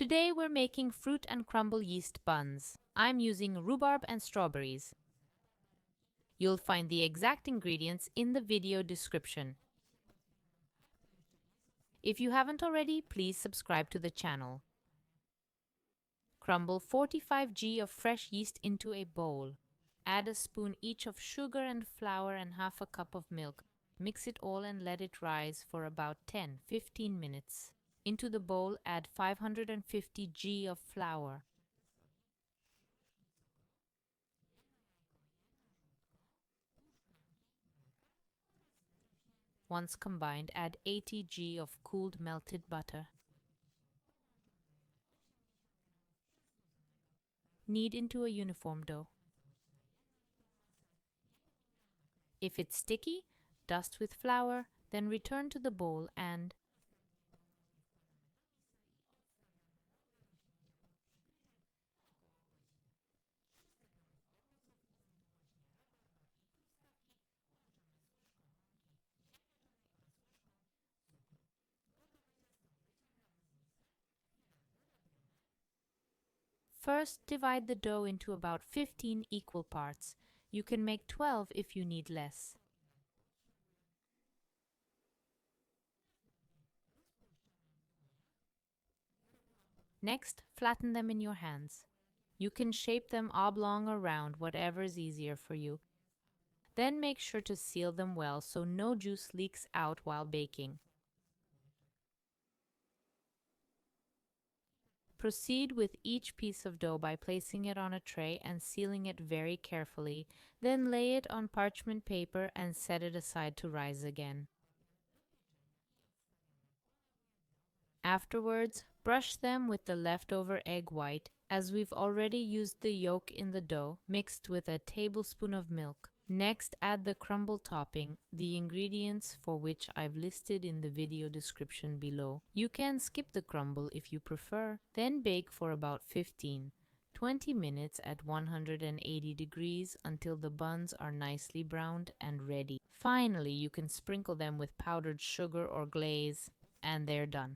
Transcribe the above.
Today we're making fruit and crumble yeast buns. I'm using rhubarb and strawberries. You'll find the exact ingredients in the video description. If you haven't already, please subscribe to the channel. Crumble 45 g of fresh yeast into a bowl. Add a spoon each of sugar and flour and half a cup of milk. Mix it all and let it rise for about 10-15 minutes. Into the bowl, add 550 g of flour. Once combined, add 80 g of cooled melted butter. Knead into a uniform dough. If it's sticky, dust with flour, then return to the bowl and first divide the dough into about 15 equal parts. You can make 12 if you need less. Next, flatten them in your hands. You can shape them oblong or round, whatever is easier for you. Then make sure to seal them well so no juice leaks out while baking. Proceed with each piece of dough by placing it on a tray and sealing it very carefully. Then lay it on parchment paper and set it aside to rise again. Afterwards, brush them with the leftover egg white, as we've already used the yolk in the dough, mixed with a tablespoon of milk. Next, add the crumble topping, the ingredients for which I've listed in the video description below. You can skip the crumble if you prefer, then bake for about 15-20 minutes at 180 degrees until the buns are nicely browned and ready. Finally, you can sprinkle them with powdered sugar or glaze, and they're done.